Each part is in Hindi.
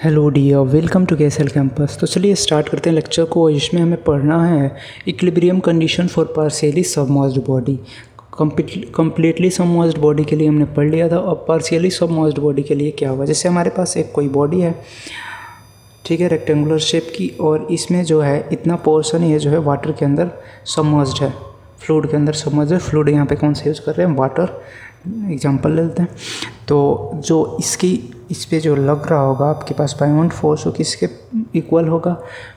Hello dear, welcome to KSL campus. तो चलिए स्टार्ट करते हैं लेक्चर को। इसमें हमें पढ़ना है equilibrium condition for partially submerged body. Completely submerged body के लिए हमने पढ़ लिया था, और पार्शियली सबमर्ज्ड बॉडी के लिए क्या होगा। जैसे हमारे पास एक कोई बॉडी है, ठीक है, रेक्टेंगुलर शेप की, और इसमें जो है इतना पोर्शन ये जो है वाटर के अंदर सबमर्ज्ड है, फ्लूइड के अंदर सबमर्ज्ड है। फ्लूइड यहाँ पे कौन सा यूज़ कर रहे हैं, वाटर एग्जांपल ले लेते हैं। तो जो इस पे जो लग रहा होगा आपके पास बायोंड फोर्स, वो किसके इक्वल होगा,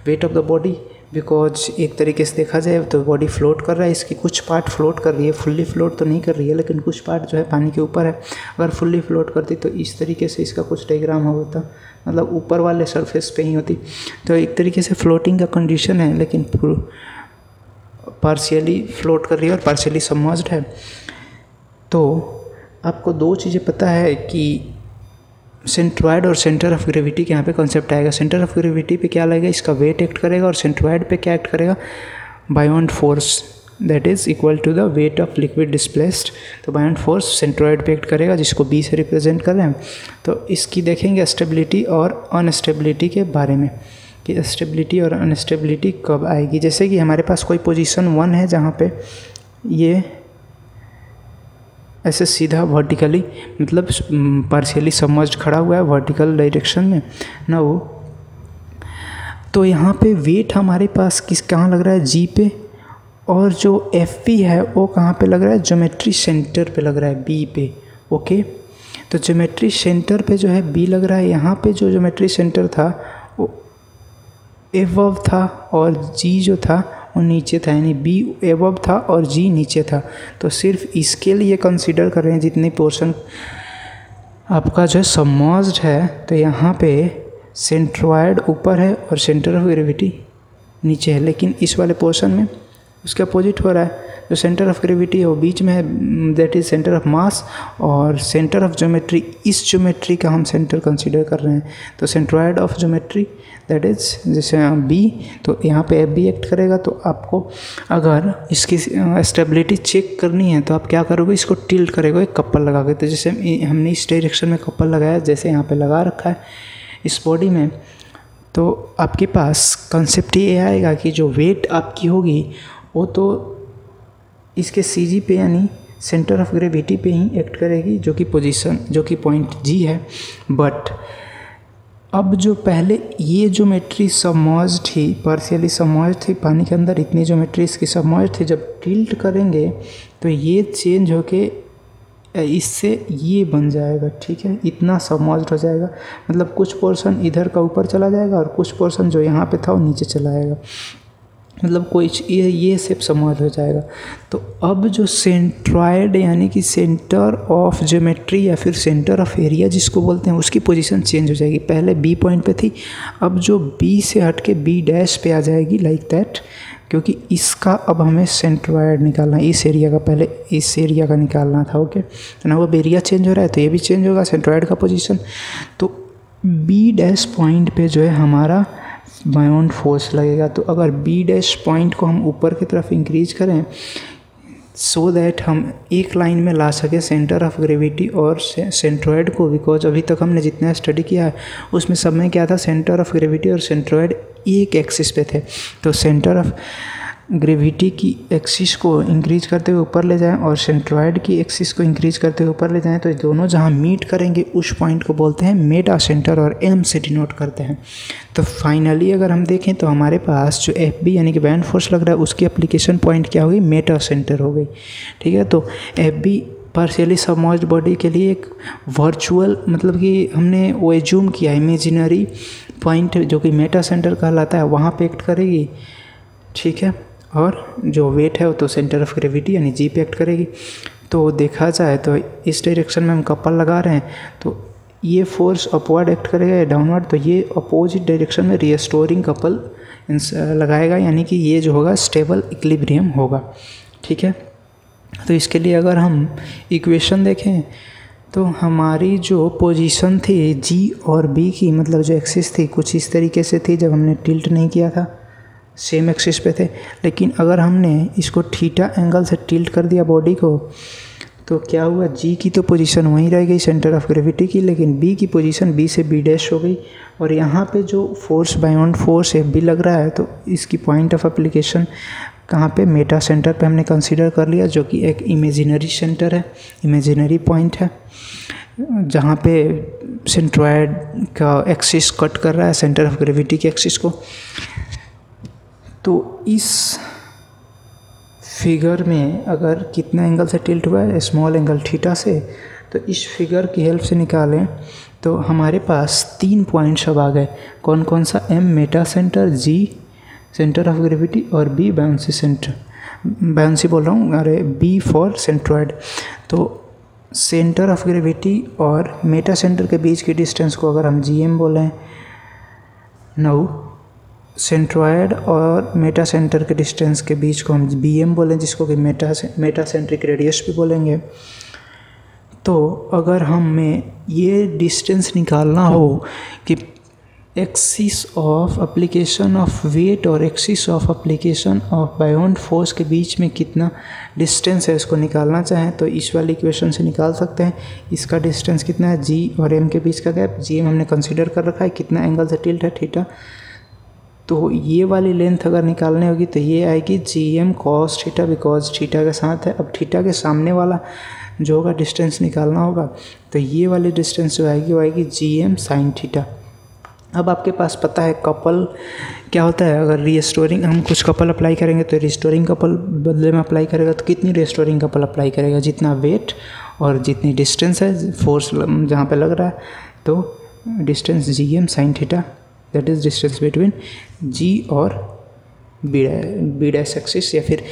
weight of the body. Because एक तरीके से देखा जाए तो बॉडी फ्लोट कर रहा है, इसकी कुछ पार्ट फ्लोट कर रही है, फुल्ली फ्लोट तो नहीं कर रही है, लेकिन कुछ पार्ट जो है पानी के ऊपर है। अगर फुल्ली फ्लोट करती तो इस तरीके से इसका कुछ डायग्राम होता, मतलब ऊपर वाले सरफेस पे ही होती। तो एक तरीके से फ्लोटिंग का कंडीशन है, लेकिन पार्शियली फ्लोट कर रही है और पार्शियली सबमर्ज्ड है। तो आपको दो चीज़ें पता है कि सेंट्रॉयड और सेंटर ऑफ ग्रेविटी के यहाँ पे कॉन्सेप्ट आएगा। सेंटर ऑफ ग्रेविटी पे क्या लगेगा, इसका वेट एक्ट करेगा, और सेंट्रॉयड पे क्या एक्ट करेगा, buoyant force, that is equal to the weight of liquid displaced. तो बायोंड फोर्स सेंट्रॉयड पे एक्ट करेगा, जिसको बी से रिप्रेजेंट कर रहे हैं। तो इसकी देखेंगे स्टेबिलिटी और अनस्टेबिलिटी के बारे में, कि स्टेबिलिटी और अनस्टेबिलिटी कब आएगी। जैसे कि हमारे पास कोई पोजीशन 1 है जहाँ पे ये ऐसे सीधा वर्टिकली, मतलब पार्शियली सबमर्ज्ड खड़ा हुआ है वर्टिकल डायरेक्शन में ना वो। तो यहाँ पे वेट हमारे पास कहाँ लग रहा है, जी पे, और जो एफ पी है वो कहाँ पे लग रहा है, ज्योमेट्री सेंटर पे लग रहा है, बी पे। ओके, तो ज्योमेट्री सेंटर पे जो है बी लग रहा है। यहाँ पे जो ज्योमेट्री सेंटर था वो एबव था, और जी जो था वो नीचे था, यानी बी एबव था और जी नीचे था। तो सिर्फ इसके लिए कंसीडर कर रहे हैं जितनी पोर्शन आपका जो है सबमर्ज्ड है। तो यहाँ पे सेंट्रॉयड ऊपर है और सेंटर ऑफ ग्रेविटी नीचे है, लेकिन इस वाले पोर्शन में उसके अपोजिट हो रहा है। जो सेंटर ऑफ ग्रेविटी है वो बीच में है, दैट इज़ सेंटर ऑफ मास, और सेंटर ऑफ ज्योमेट्री, इस ज्योमेट्री का हम सेंटर कंसीडर कर रहे हैं। तो centroid of geometry that is जैसे बी, तो यहाँ पे एफ बी एक्ट करेगा। तो आपको अगर इसकी स्टेबिलिटी चेक करनी है तो आप क्या करोगे, इसको टिल्ट करेगा एक कपल लगा के। तो जैसे हमने इस डायरेक्शन में कपल लगाया, जैसे यहाँ पे लगा रखा है इस बॉडी में, तो आपके पास कंसेप्ट ये आएगा कि जो वेट आपकी होगी वो तो इसके सी जी पे, यानी सेंटर ऑफ ग्रेविटी पे ही एक्ट करेगी, जो कि पोजीशन, जो कि पॉइंट जी है। बट अब जो पहले ये ज्योमेट्री सबमर्ज्ड थी, पार्शियली सबमर्ज्ड थी पानी के अंदर, इतनी ज्योमेट्री इसकी सबमर्ज्ड थी, जब टिल्ट करेंगे तो ये चेंज होके इससे ये बन जाएगा, ठीक है, इतना सबमर्ज्ड हो जाएगा। मतलब कुछ पोर्शन इधर का ऊपर चला जाएगा और कुछ पोर्शन जो यहाँ पे था वो नीचे चला आएगा, मतलब कोई ये शेप सबमर्ज हो जाएगा। तो अब जो सेंट्रॉयड, यानी कि सेंटर ऑफ ज्योमेट्री या फिर सेंटर ऑफ एरिया जिसको बोलते हैं, उसकी पोजीशन चेंज हो जाएगी। पहले बी पॉइंट पे थी, अब जो बी से हट के बी डैश पे आ जाएगी, लाइक दैट, क्योंकि इसका अब हमें सेंट्रॉयड निकालना है, इस एरिया का, पहले इस एरिया का निकालना था। ओके, तो ना वो एरिया चेंज हो रहा है तो ये भी चेंज होगा, सेंट्रॉयड का पोजीशन। तो बी डैश पॉइंट पे जो है हमारा बायोंड फोर्स लगेगा। तो अगर बी डैश पॉइंट को हम ऊपर की तरफ इंक्रीज करें, सो दैट हम एक लाइन में ला सके सेंटर ऑफ ग्रेविटी और सेंट्रॉयड को। बिकॉज अभी तक हमने जितना स्टडी किया है उसमें सब में क्या था, सेंटर ऑफ ग्रेविटी और सेंट्रॉयड एक एक्सिस पे थे। तो सेंटर ऑफ ग्रेविटी की एक्सिस को इंक्रीज करते हुए ऊपर ले जाएं और सेंट्रॉयड की एक्सिस को इंक्रीज करते हुए ऊपर ले जाएं, तो दोनों जहां मीट करेंगे उस पॉइंट को बोलते हैं मेटा सेंटर, और एम से डिनोट करते हैं। तो फाइनली अगर हम देखें तो हमारे पास जो एफ बी यानी कि बायोंड फोर्स लग रहा है, उसकी एप्लीकेशन पॉइंट क्या होगी, मेटा सेंटर हो गई, ठीक है। तो F B partially submerged body के लिए एक वर्चुअल, मतलब कि हमने वो एज्यूम किया इमेजिनरी पॉइंट जो कि मेटा सेंटर कहलाता है, वहाँ पे एक्ट करेगी, ठीक है। और जो वेट है वो तो सेंटर ऑफ ग्रेविटी यानी जी पे एक्ट करेगी। तो देखा जाए तो इस डायरेक्शन में हम कपल लगा रहे हैं, तो ये फोर्स अपवर्ड एक्ट करेगा या डाउनवर्ड, तो ये अपोजिट डायरेक्शन में रिस्टोरिंग कपल लगाएगा, यानी कि ये जो होगा स्टेबल इक्विलिब्रियम होगा, ठीक है। तो इसके लिए अगर हम इक्वेशन देखें तो हमारी जो पोजीशन थी जी और बी की, मतलब जो एक्सिस थी कुछ इस तरीके से थी जब हमने टिल्ट नहीं किया था, सेम एक्सिस पे थे। लेकिन अगर हमने इसको थीटा एंगल से टिल्ट कर दिया बॉडी को, तो क्या हुआ, जी की तो पोजीशन वहीं रह गई सेंटर ऑफ ग्रेविटी की, लेकिन बी की पोजीशन बी से बी डैश हो गई। और यहाँ पे जो force beyond force F B लग रहा है तो इसकी पॉइंट ऑफ एप्लीकेशन कहाँ पे, मेटा सेंटर पे हमने कंसीडर कर लिया, जो कि एक इमेजिनरी सेंटर है, इमेजिनरी पॉइंट है, जहाँ पे सेंट्रॉयड का एक्सिस कट कर रहा है सेंटर ऑफ ग्रेविटी के एक्सिस को। तो इस फिगर में अगर कितना एंगल से टिल्ट हुआ है, स्मॉल एंगल थीटा से, तो इस फिगर की हेल्प से निकालें तो हमारे पास 3 पॉइंट्स अब आ गए। कौन कौन सा, M meta centre, G centre of gravity और बी बाउंसी सेंटर, बाउंसी बोल रहा हूँ, अरे बी फॉर सेंट्रॉयड। तो सेंटर ऑफ ग्रेविटी और मेटा सेंटर के बीच की डिस्टेंस को अगर हम जी एम बोलें, नौ सेंट्रॉयड और मेटा सेंटर के डिस्टेंस के बीच को हम बी एम बोलें, जिसको कि मेटा सेंट्रिक रेडियस भी बोलेंगे। तो अगर हमें ये डिस्टेंस निकालना हो कि axis of application of weight और axis of application of buoyant force के बीच में कितना डिस्टेंस है, इसको निकालना चाहें तो इस वाली इक्वेशन से निकाल सकते हैं। इसका डिस्टेंस कितना है, जी और एम के बीच का गैप, जी एम हमने कंसीडर कर रखा है, कितना एंगल से टिल्ट है, थीटा। तो ये वाली लेंथ अगर निकालनी होगी तो ये आएगी G M cos theta, because theta के साथ है। अब थीटा के सामने वाला जो होगा डिस्टेंस निकालना होगा, तो ये वाली डिस्टेंस जो आएगी वो आएगी जी एम साइन थीटा। अब आपके पास पता है कपल क्या होता है, अगर रिस्टोरिंग हम कुछ कपल अप्लाई करेंगे तो रिस्टोरिंग कपल बदले में अप्लाई करेगा तो कितनी रिस्टोरिंग कपल अप्लाई करेगा, जितना वेट और जितनी डिस्टेंस है, फोर्स जहाँ पे लग रहा है, तो distance G M sine theta, that is distance between G और बी डैश एक्सिस, या फिर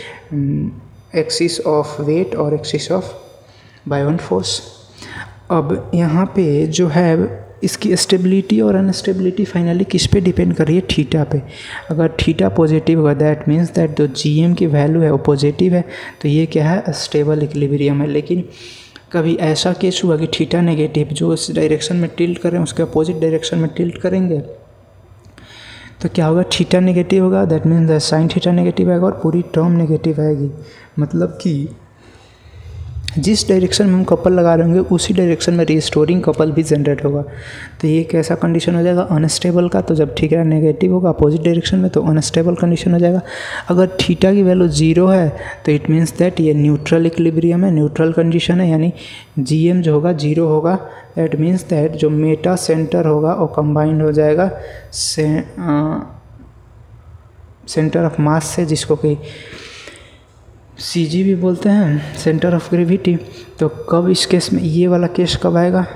एक्सिस ऑफ वेट और एक्सिस ऑफ बायोंड फोर्स। अब यहाँ पे जो है इसकी स्टेबिलिटी और अनस्टेबिलिटी फाइनली किस पे डिपेंड कर रही है, थीटा पे। अगर थीटा पॉजिटिव होगा दैट मीन्स दैट जो जी एम की वैल्यू है वो पॉजिटिव है, तो ये क्या है, स्टेबल इक्विलिब्रियम है। लेकिन कभी ऐसा केस हुआ कि थीटा नेगेटिव, जो इस डायरेक्शन में टिल्ट कर रहे हैं उसके अपोजिट डायरेक्शन में टिल्ट करेंगे तो क्या होगा, थीटा नेगेटिव होगा, that means that sine theta negative आएगा और पूरी टर्म नेगेटिव आएगी। मतलब कि जिस डायरेक्शन में हम कपल लगा रहे होंगे उसी डायरेक्शन में रिस्टोरिंग कपल भी जनरेट होगा। तो ये कैसा कंडीशन हो जाएगा, अनस्टेबल का। तो जब थीटा नेगेटिव होगा अपोजिट डायरेक्शन में तो अनस्टेबल कंडीशन हो जाएगा। अगर थीटा की वैल्यू 0 है तो इट मीन्स दैट ये न्यूट्रल इक्विलिब्रियम है, न्यूट्रल कंडीशन है, यानी जी एम जो होगा 0 होगा। दैट मीन्स दैट जो मेटा सेंटर होगा वो कंबाइंड हो जाएगा सेंटर ऑफ मास से, जिसको कि सी जी भी बोलते हैं, सेंटर ऑफ ग्रेविटी। तो कब इस केस में, ये वाला केस कब आएगा,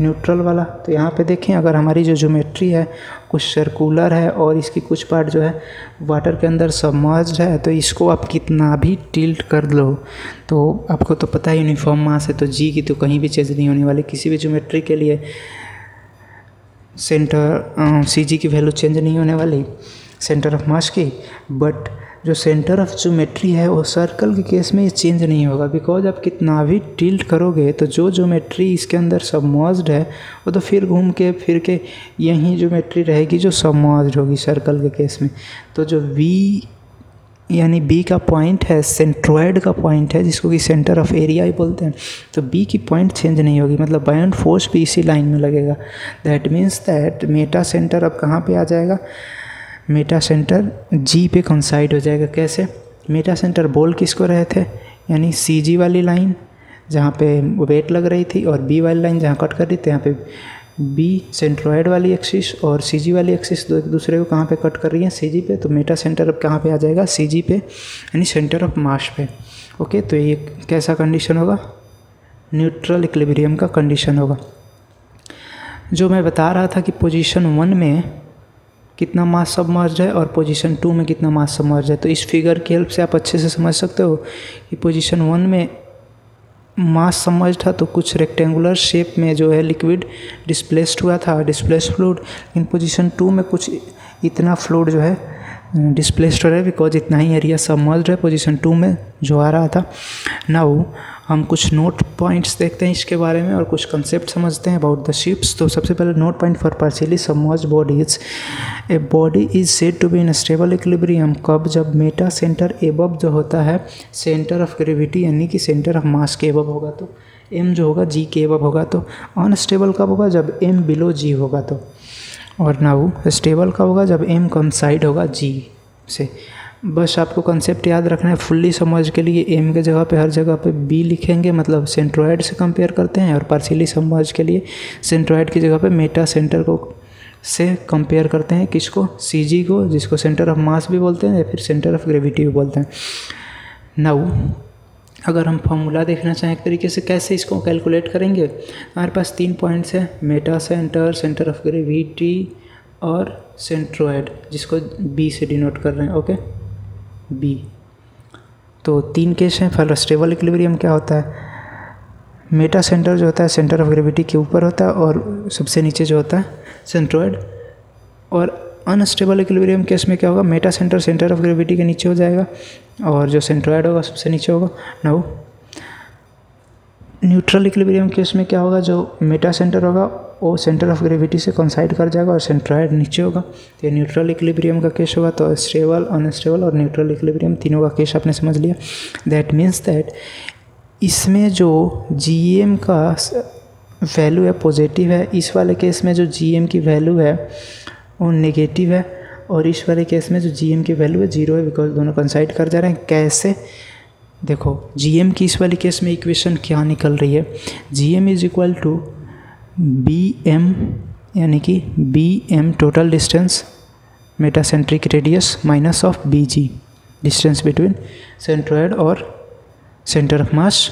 न्यूट्रल वाला। तो यहाँ पे देखें, अगर हमारी जो ज्योमेट्री है कुछ सर्कुलर है और इसकी कुछ पार्ट जो है वाटर के अंदर सबमर्ज्ड है, तो इसको आप कितना भी टिल्ट कर लो तो आपको तो पता है यूनिफॉर्म मास है, तो जी की तो कहीं भी चेंज नहीं होने वाली। किसी भी ज्योमेट्री के लिए सेंटर सी जी की वैल्यू चेंज नहीं होने वाली सेंटर ऑफ मास की। बट जो सेंटर ऑफ ज्योमेट्री है वो सर्कल के केस में ये चेंज नहीं होगा, बिकॉज आप कितना भी टिल्ट करोगे तो जो ज्योमेट्री इसके अंदर सबमर्ज्ड है वो तो फिर घूम के फिर के यही ज्योमेट्री रहेगी जो सबमर्ज्ड होगी सर्कल के केस में। तो जो वी यानी बी का पॉइंट है, सेंट्रॉयड का पॉइंट है, जिसको कि सेंटर ऑफ एरिया ही बोलते हैं, तो बी की पॉइंट चेंज नहीं होगी, मतलब बायोंड फोर्स भी इसी लाइन में लगेगा। That means that Meta centre अब कहाँ पे आ जाएगा, मेटा सेंटर जी पे कंसाइड हो जाएगा। कैसे, मेटा सेंटर बोल किसको रहे थे, यानी सी जी वाली लाइन जहाँ पे वेट लग रही थी और बी वाली लाइन जहाँ कट कर रही थी, यहाँ पे बी सेंट्रॉयड वाली एक्सिस और सी जी वाली एक्सिस एक दूसरे को कहाँ पे कट कर रही है, सी जी पे। तो मेटा सेंटर अब कहाँ पे आ जाएगा, सी जी पे, यानी सेंटर ऑफ मास पे। ओके, तो ये कैसा कंडीशन होगा, न्यूट्रल इक्विलिब्रियम का कंडीशन होगा। जो मैं बता रहा था कि पोजीशन 1 में कितना मास सबमर्ज्ड है और पोजीशन 2 में कितना मास सबमर्ज्ड है, तो इस फिगर की हेल्प से आप अच्छे से समझ सकते हो कि पोजीशन 1 में मास सबमर्ज्ड था तो कुछ रेक्टेंगुलर शेप में जो है लिक्विड डिस्प्लेस्ड हुआ था, डिस्प्लेस्ड फ्लूइड। इन पोजीशन 2 में कुछ इतना फ्लूइड जो है डिस्प्लेस्ड हो रहा है बिकॉज इतना ही एरिया सबमर्ज्ड है पोजीशन 2 में जो आ रहा था। नाउ हम कुछ नोट पॉइंट्स देखते हैं इसके बारे में और कुछ कंसेप्ट समझते हैं अबाउट द शिप्स। तो सबसे पहले note point for partially submerged bodies, a body is said to be in stable equilibrium कब, जब मेटा सेंटर एबव जो होता है सेंटर ऑफ ग्रेविटी यानी कि सेंटर ऑफ मास के एबव होगा, तो एम जो होगा जी के एबव होगा। तो अनस्टेबल कब होगा, जब एम बिलो जी होगा। तो और नाउ स्टेबल कब होगा, जब एम कंसाइड होगा जी से। बस आपको कंसेप्ट याद रखना है फुल्ली समझ के लिए। एम के जगह पे हर जगह पे बी लिखेंगे, मतलब सेंट्रोइड से कंपेयर करते हैं, और पार्शियली समझ के लिए सेंट्रोइड की जगह पे मेटा सेंटर को से कंपेयर करते हैं। किसको, सी जी को, जिसको सेंटर ऑफ मास भी बोलते हैं या फिर सेंटर ऑफ ग्रेविटी भी बोलते हैं। नाउ अगर हम फॉर्मूला देखना चाहें एक तरीके से कैसे इसको कैलकुलेट करेंगे, हमारे पास 3 पॉइंट्स हैं, meta centre, centre of gravity और सेंट्रोइड, जिसको बी से डिनोट कर रहे हैं। Okay, B. तो 3 केस हैं। फॉर स्टेबल इक्विलिब्रियम क्या होता है, मेटा सेंटर जो होता है सेंटर ऑफ ग्रेविटी के ऊपर होता है और सबसे नीचे जो होता है सेंट्रोइड। और अनस्टेबल इक्विलिब्रियम केस में क्या होगा, Meta centre centre of gravity के नीचे हो जाएगा और जो सेंट्रोइड होगा सबसे नीचे होगा। नाउ न्यूट्रल इक्विलिब्रियम केस में क्या होगा, जो मेटा सेंटर होगा वो सेंटर ऑफ ग्रेविटी से कंसाइड कर जाएगा और सेंट्रोइड नीचे होगा। तो ये न्यूट्रल इक्विलिब्रियम का केस होगा। तो स्टेबल, अनस्टेबल और न्यूट्रल इक्विलिब्रियम तीनों का केस आपने समझ लिया। दैट मीन्स दैट इसमें जो जीएम का वैल्यू है पॉजिटिव है, इस वाले केस में जो जीएम की वैल्यू है वो नेगेटिव है, और इस वाले केस में जो जीएम की वैल्यू है 0 है, बिकॉज दोनों कंसाइड कर जा रहे हैं। कैसे, देखो जीएम की इस वाली केस में इक्वेशन क्या निकल रही है, GM is equal to B M, यानी कि B M total distance metacentric radius minus of B G, distance between centroid और सेंटर ऑफ मास।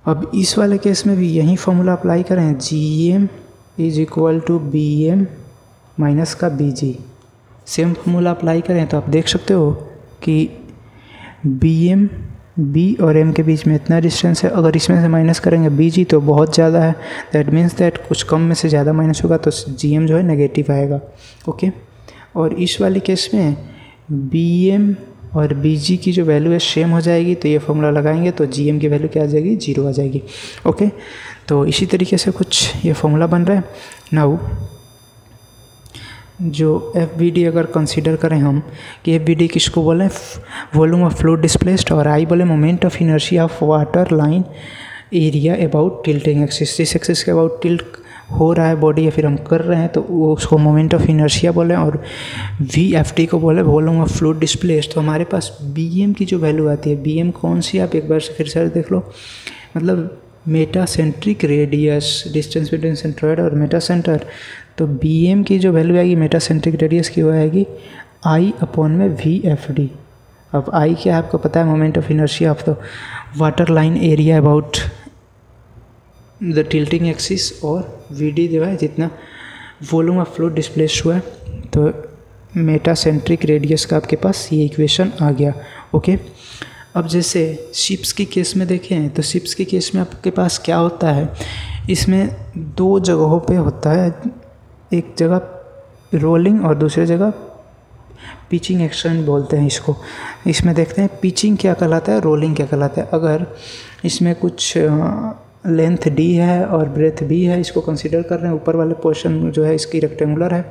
अब इस वाले केस में भी यही फॉर्मूला अप्लाई करें, G M is equal to B M minus का B G, same formula apply करें तो आप देख सकते हो कि बी एम, बी और एम के बीच में इतना डिस्टेंस है, अगर इसमें से माइनस करेंगे बी जी तो बहुत ज़्यादा है। दैट मीन्स दैट कुछ कम में से ज़्यादा माइनस होगा तो जी एम जो है नेगेटिव आएगा। ओके, और इस वाले केस में बी एम और बी जी की जो वैल्यू है सेम हो जाएगी, तो ये फॉर्मूला लगाएंगे तो जी एम की वैल्यू क्या आ जाएगी, 0 आ जाएगी। ओके, तो इसी तरीके से कुछ ये फॉर्मूला बन रहा है। नाउ जो एफ बी डी अगर कंसीडर करें हम कि एफ बी डी किसको बोलें, वॉल्यूम ऑफ फ्लूइड डिस्प्लेस्ड, और आई बोले moment of inertia of water line area about tilting axis, जिस एक्सिस के अबाउट टिल्ट हो रहा है बॉडी या फिर हम कर रहे हैं तो वो उसको मोमेंट ऑफ इनर्शिया बोलें, और वी एफ टी को बोले वॉल्यूम ऑफ फ्लूइड डिस्प्लेस्ड। तो हमारे पास बी एम की जो वैल्यू आती है, बी एम कौन सी, आप एक बार से फिर से देख लो, मतलब metacentric radius, distance between centroid और मेटा सेंटर। तो बी एम की जो वैल्यू आएगी मेटासेंट्रिक रेडियस की वो आएगी आई अपॉन में वी एफ डी। अब आई क्या है आपको पता है, moment of inertia of the water line area about the tilting axis, और वी डी जो है जितना वॉल्यूम ऑफ फ्लूइड डिस्प्लेस्ड हुआ है। तो मेटासेंट्रिक रेडियस का आपके पास ये इक्वेशन आ गया। ओके, अब जैसे शिप्स की केस में देखें तो शिप्स की केस में आपके पास क्या होता है, इसमें 2 जगहों पे होता है, एक जगह रोलिंग और दूसरी जगह पिचिंग एक्शन बोलते हैं इसको। इसमें देखते हैं पिचिंग क्या कहलाता है, रोलिंग क्या कहलाता है। अगर इसमें कुछ लेंथ डी है और ब्रेथ बी है, इसको कंसीडर कर रहे हैं, ऊपर वाले पोर्शन जो है इसकी रेक्टेंगुलर है,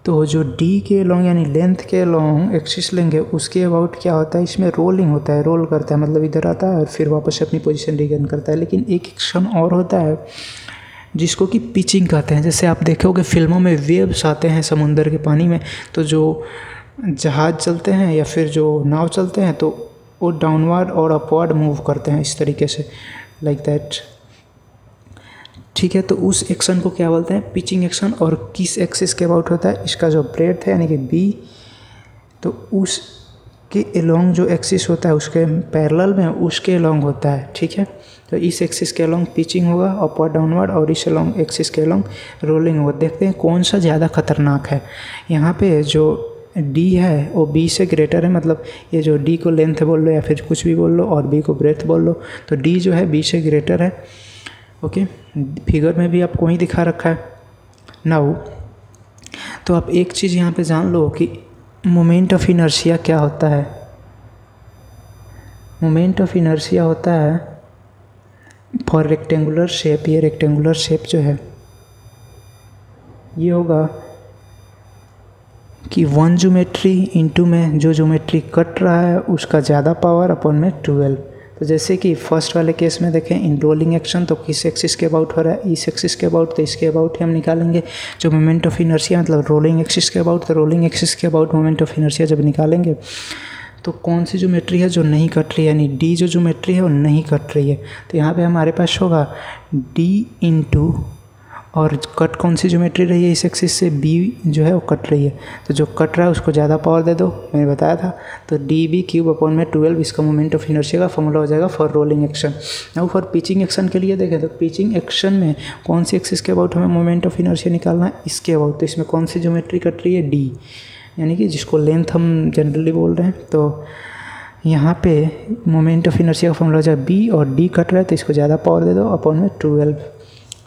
तो जो डी के लॉन्ग यानी लेंथ के लॉन्ग एक्सिस लेंगे उसके अबाउट क्या होता है, इसमें रोलिंग होता है, रोल करता है, मतलब इधर आता है और फिर वापस अपनी पोजीशन रिगेन करता है। लेकिन एक एक्शन और होता है जिसको कि पिचिंग कहते हैं। जैसे आप देखोगे फिल्मों में वेव्स आते हैं समुंदर के पानी में, तो जो जहाज़ चलते हैं या फिर जो नाव चलते हैं तो वो डाउनवर्ड और अपवर्ड मूव करते हैं इस तरीके से, लाइक दैट। ठीक है, तो उस एक्शन को क्या बोलते हैं, पिचिंग एक्शन। और किस एक्सिस के अबाउट होता है, इसका जो ब्रेथ है यानी कि बी, तो उसके अलोंग जो एक्सिस होता है उसके पैरेलल में उसके अलोंग होता है। ठीक है, तो इस एक्सिस के अलोंग पिचिंग होगा अपवर्ड डाउनवर्ड, और इस अलोंग एक्सिस के अलोंग रोलिंग होगा। देखते हैं कौन सा ज़्यादा खतरनाक है। यहाँ पे जो डी है वो बी से ग्रेटर है, मतलब ये जो डी को लेंथ बोल लो या फिर कुछ भी बोल लो और बी को ब्रेथ बोल लो, तो डी जो है बी से ग्रेटर है। ओके, फिगर में भी आपको वही दिखा रखा है। नाउ तो आप एक चीज़ यहाँ पे जान लो कि मोमेंट ऑफ इनर्शिया क्या होता है? मोमेंट ऑफ इनर्शिया होता है फॉर रेक्टेंगुलर शेप, ये रेक्टेंगुलर शेप जो है ये होगा कि वन ज्योमेट्री इंटू में जो ज्योमेट्री कट रहा है उसका ज़्यादा पावर अपॉन में 12। तो जैसे कि फर्स्ट वाले केस में देखें इन रोलिंग एक्शन तो किस एक्सिस के अबाउट हो रहा है, इस एक्सिस के अबाउट, तो इसके अबाउट ही हम निकालेंगे। जो मोमेंट ऑफ इनर्शिया मतलब रोलिंग एक्सिस के अबाउट, तो रोलिंग एक्सिस के अबाउट मोमेंट ऑफ इनर्शिया जब निकालेंगे तो कौन सी ज्योमेट्री है जो नहीं कट रही है, यानी डी जो ज्योमेट्री है वो नहीं कट रही है, तो यहाँ पे हमारे पास होगा डी इंटू और कट कौन सी ज्योमेट्री रही है इस एक्सिस से, बी जो है वो कट रही है, तो जो कट रहा है उसको ज़्यादा पावर दे दो, मैंने बताया था। तो डी बी क्यूब अपॉन में 12 इसका मोमेंट ऑफ इनर्शिया का फॉर्मूला हो जाएगा फॉर रोलिंग एक्शन। अब फॉर पिचिंग एक्शन के लिए देखें तो पिचिंग एक्शन में कौन सी एक्सिस के अबाउट हमें मोमेंट ऑफ इनर्शिया निकालना है, इसके अबाउट, तो इसमें कौन सी ज्योमेट्री कट रही है, डी, यानी कि जिसको लेंथ हम जनरली बोल रहे हैं। तो यहाँ पे मोमेंट ऑफ इनर्शिया का फॉर्मूला हो जाए बी और डी कट रहा है तो इसको ज़्यादा पावर दे दो अपॉन में 12।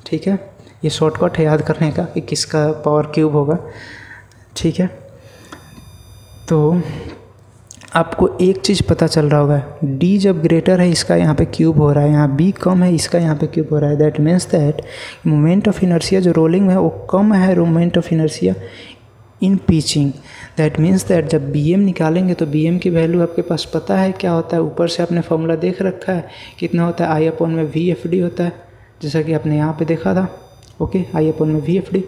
ठीक है, ये शॉर्टकट है याद करने का कि किसका पावर क्यूब होगा। ठीक है, तो आपको एक चीज़ पता चल रहा होगा, डी जब ग्रेटर है इसका यहाँ पे क्यूब हो रहा है, यहाँ बी कम है इसका यहाँ पे क्यूब हो रहा है। That means that moment of inertia जो रोलिंग में है वो कम है moment of inertia in pitching. That means that जब बी एम निकालेंगे तो बी एम की वैल्यू आपके पास पता है क्या होता है, ऊपर से आपने फॉर्मूला देख रखा है कितना होता है, आई अपॉन में वी एफ डी होता है, जैसा कि आपने यहाँ पे देखा था। ओके, आई अपॉन में वी एफ डी।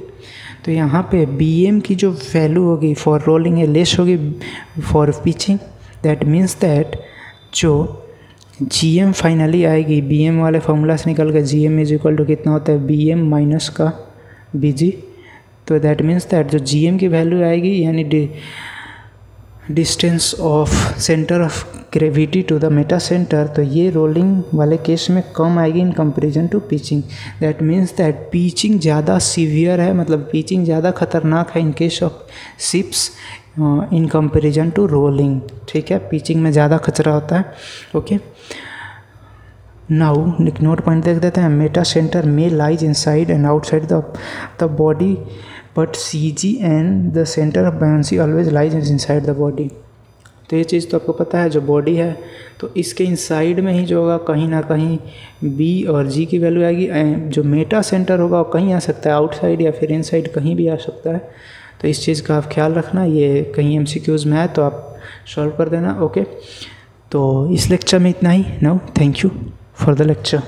तो यहाँ पे बी एम की जो वैल्यू होगी फॉर रोलिंग है लेस होगी for pitching. That means that जो जी एम फाइनली आएगी, बी एम वाले फॉर्मूला से निकल के G M is equal to कितना होता है, बी एम माइनस का बी जी। तो दैट मीन्स दैट जो जी एम की वैल्यू आएगी यानी distance of centre of gravity to the meta centre, तो ये रोलिंग वाले केस में कम आएगी in comparison to pitching. That means that pitching ज़्यादा सीवियर है, मतलब पिचिंग ज़्यादा खतरनाक है in case of ships in comparison to rolling. ठीक है, पिचिंग में ज़्यादा खतरा होता है। ओके, नाउ नोट पॉइंट देख देते हैं। Meta centre may lies inside and outside the body but C G and the centre of buoyancy always lies inside the body. तो ये चीज़ तो आपको पता है, जो बॉडी है तो इसके इनसाइड में ही जो होगा कहीं ना कहीं बी और जी की वैल्यू आएगी। जो मेटा सेंटर होगा वो कहीं आ सकता है, आउटसाइड या फिर इनसाइड कहीं भी आ सकता है। तो इस चीज़ का आप ख्याल रखना, ये कहीं एमसीक्यूज़ में है तो आप सॉल्व कर देना। ओके, तो इस लेक्चर में इतना ही। Now thank you for the lecture.